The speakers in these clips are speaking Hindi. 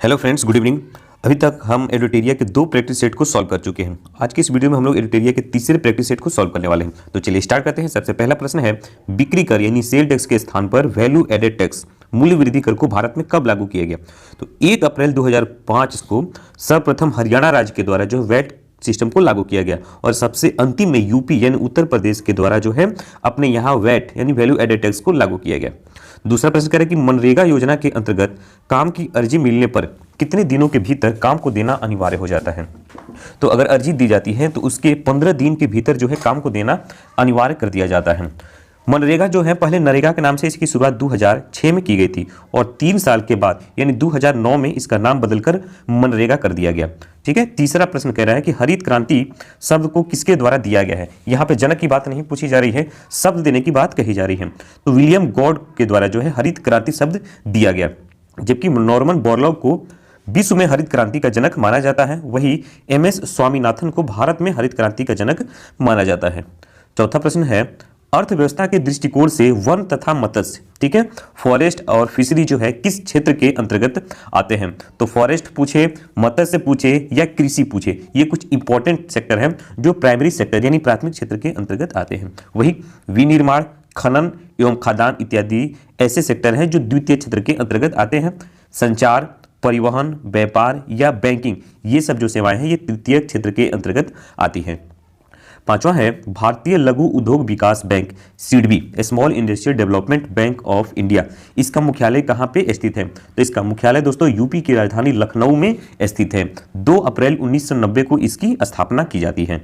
Hello friends, good evening. अभी तक हम एडिटेरिया के 2 प्रैक्टिस सेट को सॉल्व कर चुके हैं। आज की इस वीडियो में हम लोग एडिटेरिया के तीसरे प्रैक्टिस सेट को सॉल्व करने वाले हैं। तो चलिए स्टार्ट करते हैं। सबसे पहला प्रश्न है, बिक्री कर यानी सेल टैक्स के स्थान पर वैल्यू एडेड टैक्स मूल्य वृद्धि कर को भारत में कब लागू किया गया? तो 1 अप्रैल 2005 को सर्वप्रथम हरियाणा राज्य के द्वारा जो वैट सिस्टम को लागू किया गया और सबसे अंतिम में यूपी यानी उत्तर प्रदेश के द्वारा जो है अपने यहाँ वैट यानी वैल्यू एडेड टैक्स को लागू किया गया। दूसरा प्रश्न कह रहा है कि मनरेगा योजना के अंतर्गत काम की अर्जी मिलने पर कितने दिनों के भीतर काम को देना अनिवार्य हो जाता है? तो अगर अर्जी दी जाती है तो उसके 15 दिन के भीतर जो है काम को देना अनिवार्य कर दिया जाता है। मनरेगा जो है पहले नरेगा के नाम से इसकी शुरुआत 2006 में की गई थी और 3 साल के बाद यानी 2009 में इसका नाम बदलकर मनरेगा कर दिया गया। ठीक है। तीसरा प्रश्न कह रहा है कि हरित क्रांति शब्द को किसके द्वारा दिया गया है? यहाँ पे जनक की बात नहीं पूछी जा रही है, शब्द देने की बात कही जा रही है। तो विलियम गॉड के द्वारा जो है हरित क्रांति शब्द दिया गया, जबकि नॉर्मन बोरलॉग को विश्व में हरित क्रांति का जनक माना जाता है। वही MS स्वामीनाथन को भारत में हरित क्रांति का जनक माना जाता है। चौथा प्रश्न है, अर्थव्यवस्था के दृष्टिकोण से वन तथा मत्स्य, ठीक है, फॉरेस्ट और फिशरी जो है किस क्षेत्र के अंतर्गत आते हैं? तो फॉरेस्ट पूछे, मत्स्य पूछे या कृषि पूछे, ये कुछ इंपॉर्टेंट सेक्टर हैं जो प्राइमरी सेक्टर यानी प्राथमिक क्षेत्र के अंतर्गत आते हैं। वही विनिर्माण, खनन एवं खादान इत्यादि ऐसे सेक्टर हैं जो द्वितीय क्षेत्र के अंतर्गत आते हैं। संचार, परिवहन, व्यापार या बैंकिंग, ये सब जो सेवाएं हैं ये तृतीय क्षेत्र के अंतर्गत आती हैं। पांचवा है, भारतीय लघु उद्योग विकास bank SIDBI small industrial development bank of India, इसका मुख्यालय कहाँ पे स्थित है? तो इसका मुख्यालय दोस्तों यूपी की राजधानी लखनऊ में स्थित है। 2 अप्रैल 1990 को इसकी स्थापना की जाती है।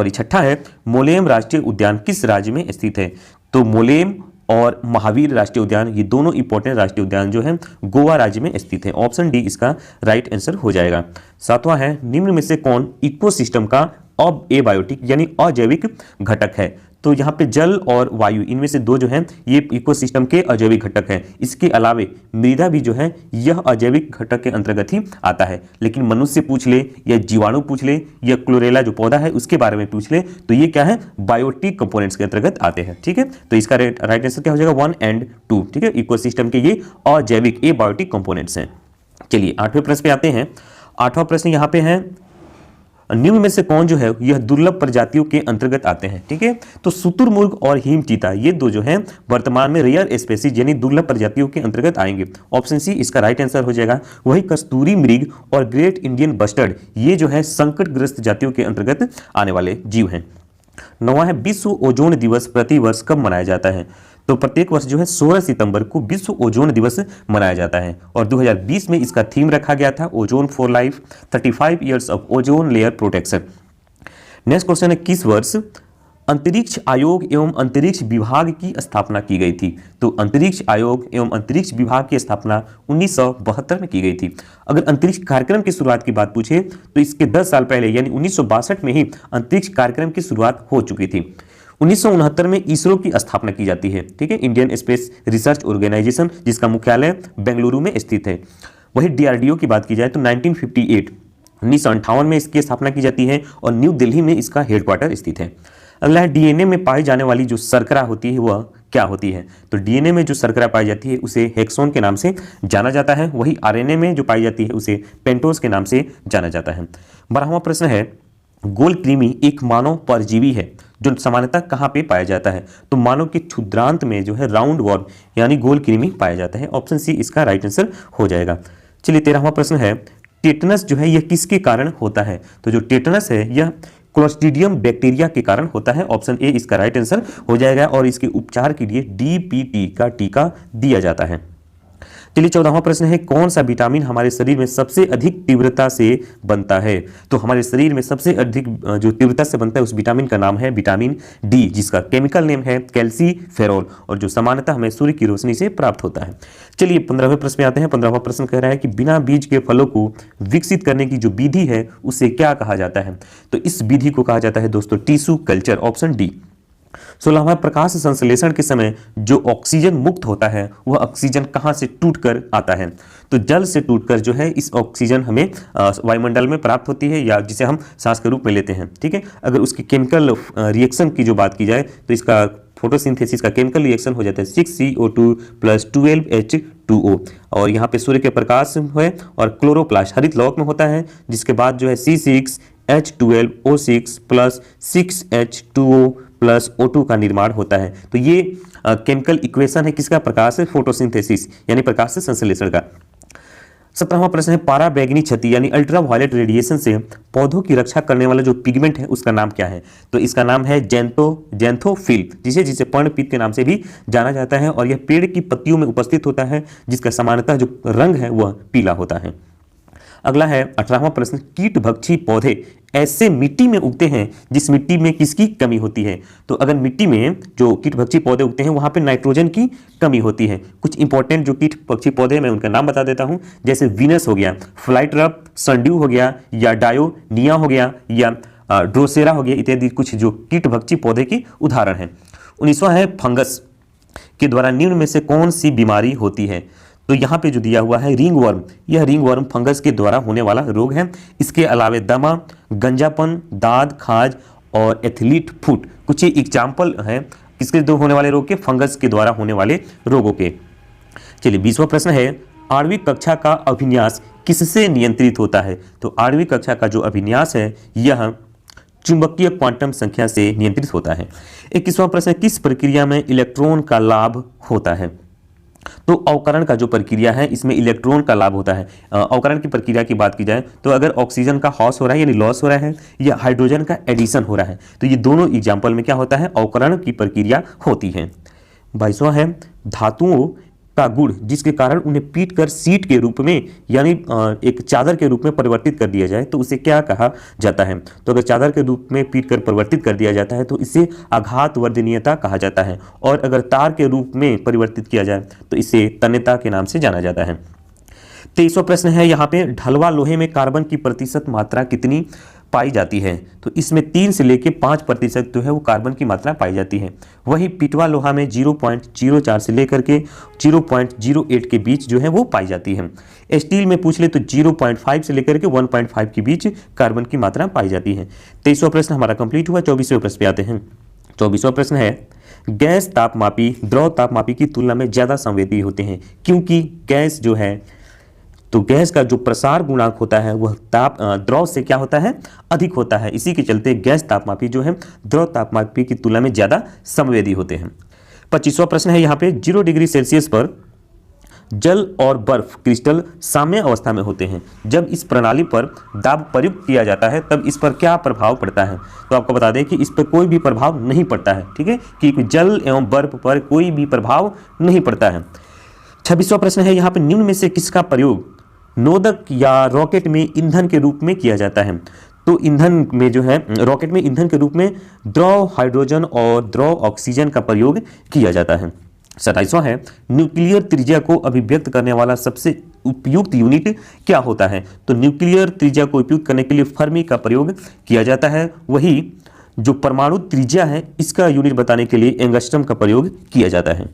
छठा है, मोलेम राष्ट्रीय उद्यान किस राज्य में स्थित है? तो मोलेम और महावीर राष्ट्रीय उद्यान ये दोनों इंपॉर्टेंट राष्ट्रीय उद्यान जो है गोवा राज्य में स्थित है। ऑप्शन डी इसका राइट आंसर हो जाएगा। सातवां है, निम्न में से कौन इकोसिस्टम का एबायोटिक यानी अजैविक घटक है? तो यहाँ पे जल और वायु इनमें से 2 जो हैं ये इकोसिस्टम के अजैविक घटक हैं। इसके अलावे मृदा भी जो है यह अजैविक घटक के अंतर्गत ही आता है। लेकिन मनुष्य पूछ ले या जीवाणु पूछ ले या क्लोरेला जो पौधा है उसके बारे में पूछ ले तो ये क्या है, बायोटिक कंपोनेंट्स के अंतर्गत आते हैं। ठीक है, तो इसका राइट आंसर क्या हो जाएगा, 1 और 2। ठीक है, इकोसिस्टम के ये अजैविक एबायोटिक कंपोनेंट्स हैं। चलिए 8वें प्रश्न पे आते हैं। 8वां प्रश्न यहाँ पे है, निम्न में से कौन जो है यह दुर्लभ प्रजातियों के अंतर्गत आते हैं? ठीक है, तो शुतुरमुर्ग और हिम चीता ये 2 जो हैं वर्तमान में रेयर स्पेसीज यानी दुर्लभ प्रजातियों के अंतर्गत आएंगे। ऑप्शन सी इसका राइट आंसर हो जाएगा। वही कस्तूरी मृग और ग्रेट इंडियन बस्टर्ड ये जो है संकटग्रस्त जातियों के अंतर्गत आने वाले जीव हैं। 9वां है, विश्व ओजोन दिवस प्रति वर्ष कब मनाया जाता है? तो प्रत्येक वर्ष जो है 16 सितंबर को विश्व ओजोन दिवस मनाया जाता है और 2020 में इसका थीम रखा गया था ozone for life, 35 years of ozone layer protection. Next question है, किस वर्ष अंतरिक्ष आयोग एवं अंतरिक्ष विभाग की स्थापना की गई थी? तो अंतरिक्ष आयोग एवं अंतरिक्ष विभाग की स्थापना 1972 में की गई थी। अगर अंतरिक्ष कार्यक्रम की शुरुआत की बात पूछे तो इसके 10 साल पहले यानी 1962 में ही अंतरिक्ष कार्यक्रम की शुरुआत हो चुकी थी। 1969 में इसरो की स्थापना की जाती है। ठीक है, इंडियन स्पेस रिसर्च ऑर्गेनाइजेशन, जिसका मुख्यालय बेंगलुरु में स्थित है। वही DRDO की बात की जाए तो 1958 में इसकी स्थापना की जाती है और न्यू दिल्ली में इसका हेडक्वार्टर स्थित है। अगला है, DNA में पाई जाने वाली जो शर्करा होती है वह क्या होती है? तो DNA में जो शर्करा पाई जाती है उसे हेक्सोन के नाम से जाना जाता है। वही RNA में जो पाई जाती है उसे पेंटोज के नाम से जाना जाता है। 12वां प्रश्न है, गोल कृमि एक मानव परजीवी है जो सामान्यतः कहाँ पे पाया जाता है? तो मानव के क्षुद्रांत में जो है राउंड वॉर्म यानी गोल कृमि पाया जाता है। ऑप्शन सी इसका राइट आंसर हो जाएगा। चलिए 13वां प्रश्न है, टेटनस जो है यह किसके कारण होता है? तो जो टेटनस है यह क्लोस्ट्रीडियम बैक्टीरिया के कारण होता है। ऑप्शन ए इसका राइट आंसर हो जाएगा और इसके उपचार के लिए DPT का टीका दिया जाता है। चलिए 14वां प्रश्न है, कौन सा विटामिन हमारे शरीर में सबसे अधिक तीव्रता से बनता है? तो हमारे शरीर में सबसे अधिक जो तीव्रता से बनता है उस विटामिन का नाम है विटामिन D, जिसका केमिकल नेम है कैल्सीफेरॉल और जो सामान्यतः हमें सूर्य की रोशनी से प्राप्त होता है। चलिए 15वें प्रश्न में आते हैं। 15वां प्रश्न कह रहा है कि बिना बीज के फलों को विकसित करने की जो विधि है उसे क्या कहा जाता है? तो इस विधि को कहा जाता है दोस्तों टिश्यू कल्चर। Option D. 16वां, प्रकाश संश्लेषण के समय जो ऑक्सीजन मुक्त होता है वह ऑक्सीजन कहां से टूटकर आता है? तो जल से टूटकर जो है इस ऑक्सीजन हमें वायुमंडल में प्राप्त होती है या जिसे हम सांस के रूप में लेते हैं। ठीक है, अगर उसकी केमिकल रिएक्शन की जो बात की जाए तो इसका फोटोसिंथेसिस का केमिकल रिएक्शन हो जाता है 6CO2 प्लस 12H2O, और यहाँ पे सूर्य के प्रकाश है और क्लोरोप्लास्ट हरित लवक में होता है, जिसके बाद जो है C6H12O6 plus 6H2O plus O2 का निर्माण होता है। तो ये केमिकल इक्वेशन है किसका? प्रकाश फोटोसिंथेसिस यानी प्रकाश से संश्लेषण का। 17वां प्रश्न है पारा बैगनी क्षति यानी अल्ट्रा वायलेट रेडिएशन से पौधों की रक्षा करने वाला जो पिगमेंट है उसका नाम क्या है? तो इसका नाम है जेंथोफिल, जिसे पर्णपित के नाम से भी जाना जाता है, और यह पेड़ की पत्तियों में उपस्थित होता है, जिसका सामान्यतः जो रंग है वह पीला होता है। अगला है 18वां प्रश्न, कीटभक्षी पौधे ऐसे मिट्टी में उगते हैं जिस मिट्टी में किसकी कमी होती है? तो अगर मिट्टी में जो कीटभक्षी पौधे उगते हैं वहां पे नाइट्रोजन की कमी होती है। कुछ इंपॉर्टेंट जो कीटभक्षी पौधे मैं उनका नाम बता देता हूं, जैसे वीनस हो गया, फ्लाइट्रप, सनड्यू हो गया, या डायोनिया हो गया, या ड्रोसेरा हो गया, इत्यादि कुछ जो कीटभक्षी पौधे की उदाहरण है। 19वां है फंगस के द्वारा निम्न में से कौन सी बीमारी होती है? तो यहाँ पे जो दिया हुआ है रिंगवर्म, यह रिंगवर्म फंगस के द्वारा होने वाला रोग है। इसके अलावा दमा, गंजापन, दाद, खाज और एथलीट फुट कुछ एग्जाम्पल हैं किसके दो होने वाले रोग के? फंगस के द्वारा होने वाले रोगों के। चलिए 20वां प्रश्न है 8वीं कक्षा का अभिन्यास किससे नियंत्रित होता है? तो 8वीं कक्षा का जो अभिन्यास है यह चुंबकीय क्वांटम संख्या से नियंत्रित होता है। 21वां प्रश्न, किस प्रक्रिया में इलेक्ट्रॉन का लाभ होता है? तो अवकरण का जो प्रक्रिया है इसमें इलेक्ट्रॉन का लाभ होता है। अवकरण की प्रक्रिया की बात की जाए तो अगर ऑक्सीजन का हॉस हो रहा है यानी लॉस हो रहा है, या हाइड्रोजन का एडिशन हो रहा है, तो ये दोनों एग्जाम्पल में क्या होता है? अवकरण की प्रक्रिया होती है। 22वां है धातुओं का गुण जिसके कारण उन्हें पीट कर सीट के रूप में यानी एक चादर के रूप में परिवर्तित कर दिया जाए तो उसे क्या कहा जाता है? तो अगर चादर के रूप में पीट कर परिवर्तित कर दिया जाता है तो इसे आघातवर्धनीयता कहा जाता है, और अगर तार के रूप में परिवर्तित किया जाए तो इसे तन्यता के नाम से जाना जाता है। 23वां प्रश्न है यहाँ पे ढलवा लोहे में कार्बन की प्रतिशत मात्रा कितनी पाई जाती है? तो इसमें 3 से लेकर 5% जो है वो कार्बन की मात्रा पाई जाती है। वही पिटवा लोहा में 0.04 से लेकर के 0.08 के बीच जो है वो पाई जाती है। स्टील में पूछ ले तो 0.5 से लेकर के 1.5 के बीच कार्बन की मात्रा पाई जाती है। 23वां प्रश्न हमारा कंप्लीट हुआ। 24वें प्रश्न पे आते हैं। 24वां प्रश्न है गैस तापमापी द्रव तापमापी की तुलना में ज्यादा संवेदी होते हैं, क्योंकि गैस जो है तो गैस का जो प्रसार गुणांक होता है वह द्रव से क्या होता है? अधिक होता है। इसी के चलते गैस तापमापी जो है द्रव तापमापी की तुलना में ज्यादा संवेदी होते हैं। 25वां प्रश्न है यहाँ पे 0 डिग्री सेल्सियस पर जल और बर्फ क्रिस्टल साम्य अवस्था में होते हैं। जब इस प्रणाली पर दाब प्रयुक्त किया जाता है तब इस पर क्या प्रभाव पड़ता है? तो आपको बता दें कि इस पर कोई भी प्रभाव नहीं पड़ता है, ठीक है, कि जल एवं बर्फ पर कोई भी प्रभाव नहीं पड़ता है। 26वां प्रश्न है यहाँ पे निम्न में से किसका प्रयोग नोदक या रॉकेट में ईंधन के रूप में किया जाता है? तो ईंधन में जो है रॉकेट में ईंधन के रूप में द्रव हाइड्रोजन और द्रव ऑक्सीजन का प्रयोग किया जाता है। 27वां है न्यूक्लियर त्रिज्या को अभिव्यक्त करने वाला सबसे उपयुक्त यूनिट क्या होता है? तो न्यूक्लियर त्रिज्या को उपयुक्त करने के लिए फर्मी का प्रयोग किया जाता है। वही जो परमाणु त्रिज्या है इसका यूनिट बताने के लिए एंगस्ट्रम का प्रयोग किया जाता है।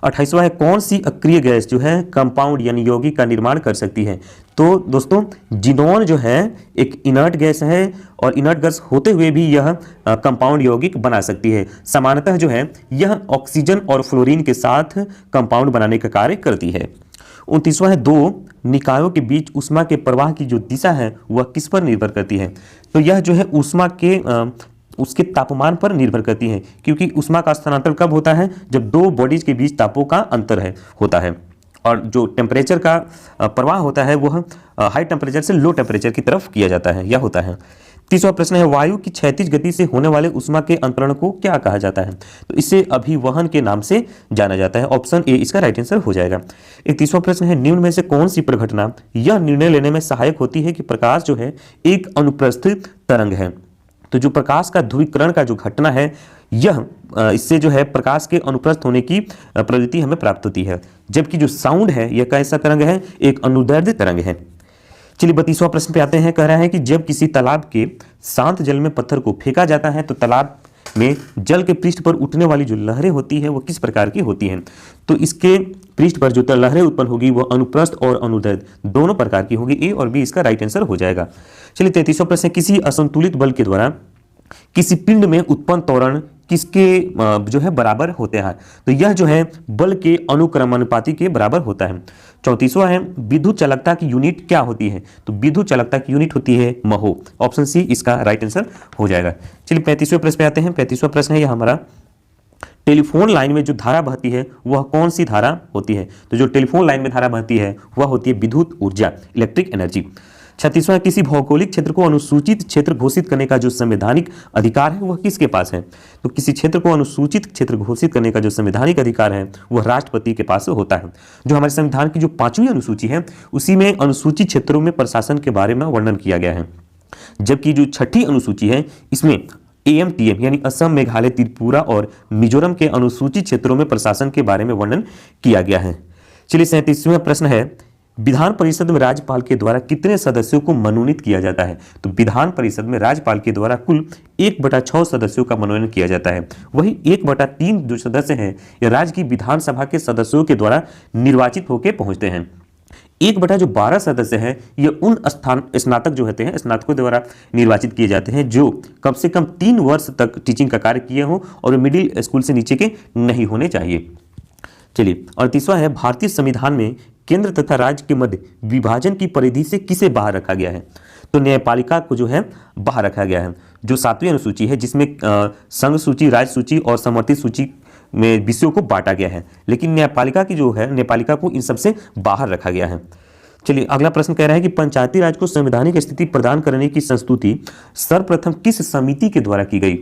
28वां है कौन सी अक्रिय गैस जो है कंपाउंड यानी यौगिक का निर्माण कर सकती है? तो दोस्तों जिनोन जो है एक इनर्ट गैस है और इनर्ट गैस होते हुए भी यह कंपाउंड यौगिक बना सकती है। सामान्यतः जो है यह ऑक्सीजन और फ्लोरीन के साथ कंपाउंड बनाने का कार्य करती है। 29वां है दो निकायों के बीच ऊष्मा के प्रवाह की जो दिशा है वह किस पर निर्भर करती है? तो यह जो है ऊष्मा के उसके तापमान पर निर्भर करती है, क्योंकि ऊष्मा का स्थानांतरण कब होता है? जब दो बॉडीज के बीच तापों का अंतर होता है, और जो टेम्परेचर का प्रवाह होता है वह हाई टेम्परेचर से लो टेम्परेचर की तरफ किया जाता है या होता है। 30वां प्रश्न है वायु की क्षैतिज गति से होने वाले ऊष्मा के अंतरण को क्या कहा जाता है? तो इसे अभिवहन के नाम से जाना जाता है। ऑप्शन ए इसका राइट आंसर हो जाएगा। 31वां प्रश्न है निम्न में से कौन सी प्रघटना यह निर्णय लेने में सहायक होती है कि प्रकाश जो है एक अनुप्रस्थ तरंग है? तो जो प्रकाश का ध्रुवीकरण का जो घटना है यह इससे जो है प्रकाश के अनुप्रस्थ होने की प्रवृत्ति हमें प्राप्त होती है, जबकि जो साउंड है यह कैसा तरंग है? एक अनुदैर्ध्य तरंग है। चलिए 32वां प्रश्न पे आते हैं। कह रहा है कि जब किसी तालाब के शांत जल में पत्थर को फेंका जाता है तो तालाब में जल के पृष्ठ पर उठने वाली जो लहरें होती है वो किस प्रकार की होती हैं? तो इसके पृष्ठ पर जो लहरें उत्पन्न होगी वो अनुप्रस्थ और अनुदैर्ध्य दोनों प्रकार की होगी। ए और बी इसका राइट आंसर हो जाएगा। चलिए 33वां प्रश्न, किसी असंतुलित बल के द्वारा किसी पिंड में उत्पन्न त्वरण किसके जो है बराबर होते हैं? तो यह जो है बल के अनुक्रमानुपाती के बराबर होता है। 34वां है विद्युत चालकता की यूनिट क्या होती है? तो विद्युत चालकता की यूनिट होती है महो। ऑप्शन सी इसका राइट आंसर हो जाएगा। चलिए 35वें प्रश्न पे आते हैं। 35वां प्रश्न है यह हमारा, टेलीफोन लाइन में जो धारा बहती है वह कौन सी धारा होती है? तो जो टेलीफोन लाइन में धारा बहती है वह होती है विद्युत ऊर्जा, इलेक्ट्रिक एनर्जी। 36वां, किसी भौगोलिक क्षेत्र को अनुसूचित क्षेत्र घोषित करने का जो संवैधानिक अधिकार है वह किसके पास है? तो किसी क्षेत्र को अनुसूचित क्षेत्र घोषित करने का जो संवैधानिक अधिकार है वह राष्ट्रपति के पास होता है। जो हमारे संविधान की जो 5वीं अनुसूची है उसी में अनुसूचित क्षेत्रों में प्रशासन के बारे में वर्णन किया गया है, जबकि जो 6ठी अनुसूची है इसमें AMTM यानी असम, मेघालय, त्रिपुरा और मिजोरम के अनुसूचित क्षेत्रों में प्रशासन के बारे में वर्णन किया गया है। चलिए 37वां प्रश्न है, विधान परिषद में राज्यपाल के द्वारा कितने सदस्यों को मनोनीत किया जाता है? तो विधान परिषद में राज्यपाल के द्वारा कुल 1/6 सदस्यों का मनोनयन किया जाता है। वही 1/3 जो सदस्य हैं ये राज्य की विधानसभा के सदस्यों के द्वारा निर्वाचित होकर पहुंचते हैं। 1/12 सदस्य हैं ये उन स्नातक जो होते हैं स्नातकों द्वारा निर्वाचित किए जाते हैं जो कम से कम 3 वर्ष तक टीचिंग का कार्य किए हों और मिडिल स्कूल से नीचे के नहीं होने चाहिए। चलिए 38वां है, भारतीय संविधान में केंद्र तथा राज्य के मध्य विभाजन की परिधि से किसे बाहर रखा गया है? तो न्यायपालिका को जो है बाहर रखा गया है। जो 7वीं अनुसूची है जिसमें संघ सूची, राज्य सूची और समवर्ती सूची में विषयों को बांटा गया है, लेकिन न्यायपालिका की जो है न्यायपालिका को इन सबसे बाहर रखा गया है। चलिए अगला प्रश्न कह रहा है कि पंचायती राज को संवैधानिक स्थिति प्रदान करने की संस्तुति सर्वप्रथम किस समिति के द्वारा की गई?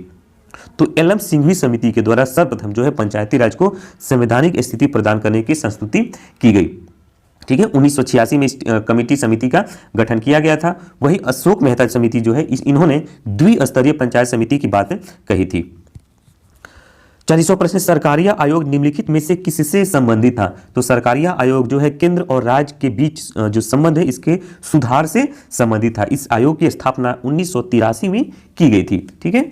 तो LM सिंघवी समिति के द्वारा सर्वप्रथम जो है पंचायती राज को संवैधानिक स्थिति प्रदान करने की संस्तुति की गई। ठीक है, 1986 में इस कमेटी समिति का गठन किया गया था। वही अशोक मेहता समिति जो है इन्होंने द्विस्तरीय पंचायत समिति की बात कही थी। 40वां प्रश्न, सरकारिया आयोग निम्नलिखित में से किससे संबंधित था? तो सरकारिया आयोग जो है केंद्र और राज्य के बीच जो संबंध है इसके सुधार से संबंधित था। इस आयोग की स्थापना 1983 में की गई थी। ठीक है,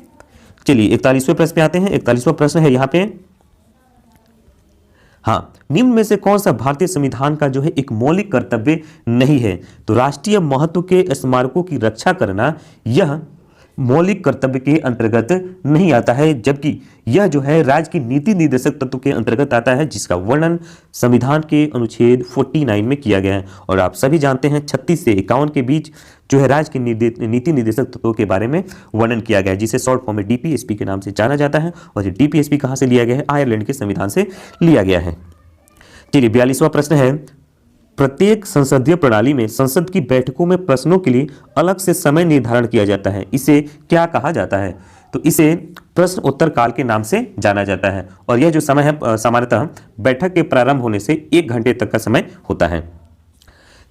चलिए 41वें प्रश्न पे आते हैं। 41वां प्रश्न है यहाँ पे, हाँ, निम्न में से कौन सा भारतीय संविधान का जो है एक मौलिक कर्तव्य नहीं है? तो राष्ट्रीय महत्व के स्मारकों की रक्षा करना यह मौलिक कर्तव्य के अंतर्गत नहीं आता है, जबकि यह जो है राज्य की नीति निर्देशक तत्व के अंतर्गत आता है जिसका वर्णन संविधान के अनुच्छेद 49 में किया गया है। और आप सभी जानते हैं 36 से 51 के बीच जो है राज्य के नीति निर्देशक तत्वों के बारे में वर्णन किया गया है, जिसे शॉर्ट फॉर्म में DPSP के नाम से जाना जाता है। और ये DPSP कहाँ से लिया गया है? आयरलैंड के संविधान से लिया गया है। चलिए 42वां प्रश्न है, प्रत्येक संसदीय प्रणाली में संसद की बैठकों में प्रश्नों के लिए अलग से समय निर्धारण किया जाता है, इसे क्या कहा जाता है? तो इसे प्रश्न उत्तर काल के नाम से जाना जाता है। और यह जो समय है सामान्यतः बैठक के प्रारंभ होने से 1 घंटे तक का समय होता है।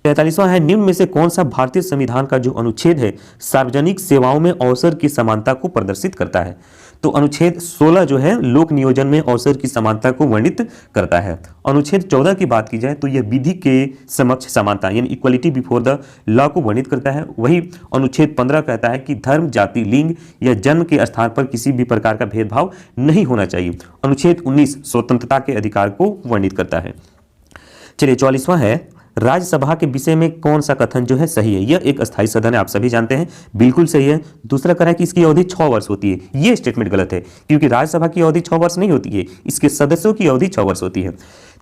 43वां है, निम्न में से कौन सा भारतीय संविधान का जो अनुच्छेद है सार्वजनिक सेवाओं में अवसर की समानता को प्रदर्शित करता है? तो अनुच्छेद 16 जो है लोक नियोजन में अवसर की समानता को वर्णित करता है। अनुच्छेद 14 की बात की जाए तो यह विधि के समक्ष समानता यानी इक्वलिटी बिफोर द लॉ को वर्णित करता है। वही अनुच्छेद 15 कहता है कि धर्म, जाति, लिंग या जन्म के स्थान पर किसी भी प्रकार का भेदभाव नहीं होना चाहिए। अनुच्छेद 19 स्वतंत्रता के अधिकार को वर्णित करता है। चलिए 44वां है, राज्यसभा के विषय में कौन सा कथन जो है सही है? यह एक अस्थायी सदन है, आप सभी जानते हैं, बिल्कुल सही है। दूसरा कह रहा है कि इसकी अवधि 6 वर्ष होती है, यह स्टेटमेंट गलत है क्योंकि राज्यसभा की अवधि 6 वर्ष नहीं होती है, इसके सदस्यों की अवधि 6 वर्ष होती है।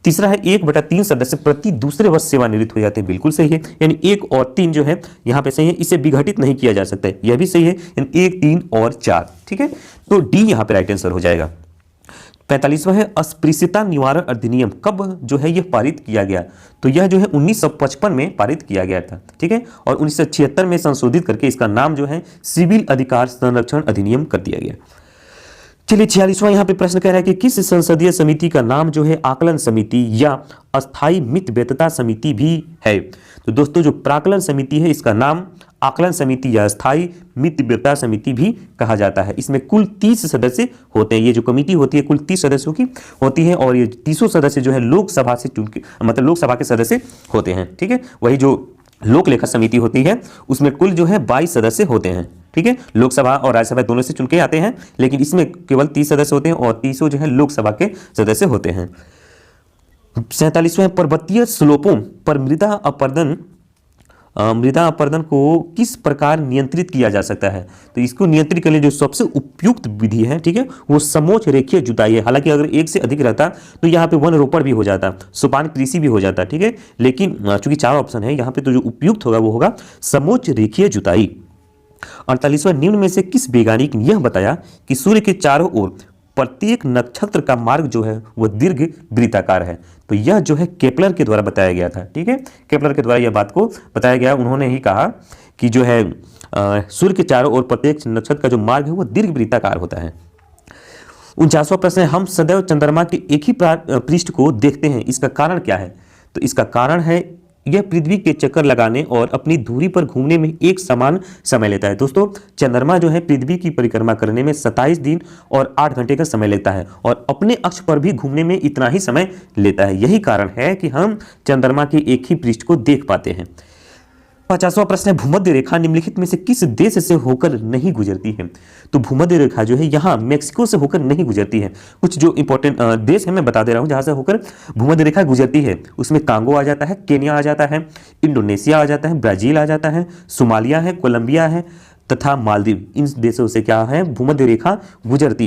तीसरा है 1/3 सदस्य प्रति दूसरे वर्ष सेवानिवृत्त हो जाते हैं, बिल्कुल सही है, यानी 1 और 3 जो है यहाँ पे सही है, इसे विघटित नहीं किया जा सकता है, यह भी सही है, यानी 1, 3 और 4। ठीक है, तो डी यहाँ पे राइट आंसर हो जाएगा। 45वां है, अस्पृश्यता निवारण अधिनियम कब जो है यह पारित किया गया? तो यह जो है 1955 में पारित किया गया था। ठीक है, और 1976 में संशोधित करके इसका नाम जो है सिविल अधिकार संरक्षण अधिनियम कर दिया गया। चलिए 46वां यहाँ पे प्रश्न कह रहा है कि किस संसदीय समिति का नाम जो है आकलन समिति या अस्थायी मितव्ययता समिति भी है? तो दोस्तों जो प्राकलन समिति है इसका नाम आकलन समिति या स्थायी मितव्ययता समिति भी कहा जाता है। इसमें कुल 30 सदस्य होते हैं, ये जो कमेटी होती है कुल 30 सदस्यों की होती है और ये 30 सदस्य जो है लोकसभा से चुन के मतलब लोकसभा के सदस्य होते हैं। ठीक है, वही जो लोक लेखा समिति होती है उसमें कुल जो है 22 सदस्य होते हैं। ठीक है, लोकसभा और राज्यसभा दोनों से चुन के आते हैं, लेकिन इसमें केवल 30 सदस्य होते हैं और 30 जो है लोकसभा के सदस्य होते हैं। 47वें, पर्वतीय स्लोपों पर मृदा अपरदन मृदा अपरदन को किस प्रकार नियंत्रित किया जा सकता है? तो इसको नियंत्रित करने जो सबसे उपयुक्त विधि है, ठीक है, वो समोच्च रेखीय जुताई है। हालांकि अगर एक से अधिक रहता तो यहाँ पे वन रोपण भी हो जाता, सोपान कृषि भी हो जाता, ठीक है, लेकिन चूंकि 4 ऑप्शन है यहाँ पे तो जो उपयुक्त होगा वो होगा समोच्च रेखीय जुताई। 48वां, निम्न में से किस वैज्ञानिक ने यह बताया कि सूर्य के चारों ओर प्रत्येक नक्षत्र का मार्ग जो है वह दीर्घ वृत्ताकार है? तो यह जो है केपलर के द्वारा बताया गया था, ठीक है, केपलर के द्वारा यह बात को बताया गया। उन्होंने ही कहा कि जो है सूर्य के चारों ओर प्रत्येक नक्षत्र का जो मार्ग है वह दीर्घ वृत्ताकार होता है। 49वां प्रश्न है, हम सदैव चंद्रमा के एक ही पृष्ठ को देखते हैं, इसका कारण क्या है? तो इसका कारण है यह पृथ्वी के चक्कर लगाने और अपनी धुरी पर घूमने में एक समान समय लेता है। दोस्तों, चंद्रमा जो है पृथ्वी की परिक्रमा करने में 27 दिन और 8 घंटे का समय लेता है और अपने अक्ष पर भी घूमने में इतना ही समय लेता है। यही कारण है कि हम चंद्रमा के एक ही पृष्ठ को देख पाते हैं। 50वां प्रश्न है, भूमध्य रेखा निम्नलिखित में से किस देश से होकर नहीं गुजरती है? तो भूमध्य रेखा जो है यहाँ मैक्सिको से होकर नहीं गुजरती है। कुछ जो इंपॉर्टेंट देश है मैं बता दे रहा हूँ जहाँ से होकर भूमध्य रेखा गुजरती है। उसमें कांगो आ जाता है, केन्या आ जाता है, इंडोनेशिया आ जाता है, ब्राजील आ जाता है, सोमालिया है, कोलंबिया है तथा मालदीव। इन देशों से क्या है भूमध्य रेखा गुजरती है।